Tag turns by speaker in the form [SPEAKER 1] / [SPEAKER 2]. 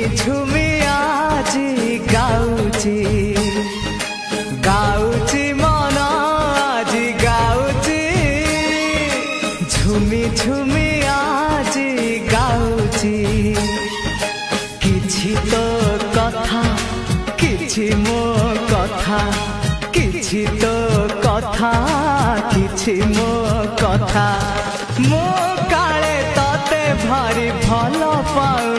[SPEAKER 1] झुमी आज गाउची गाउची मन आज गाउची झुमी झुमी आज गाउची किछि तो कथा किछि मो कथा किछि तो कथा किछि मो कथा मो काले तते भारी भल पाउ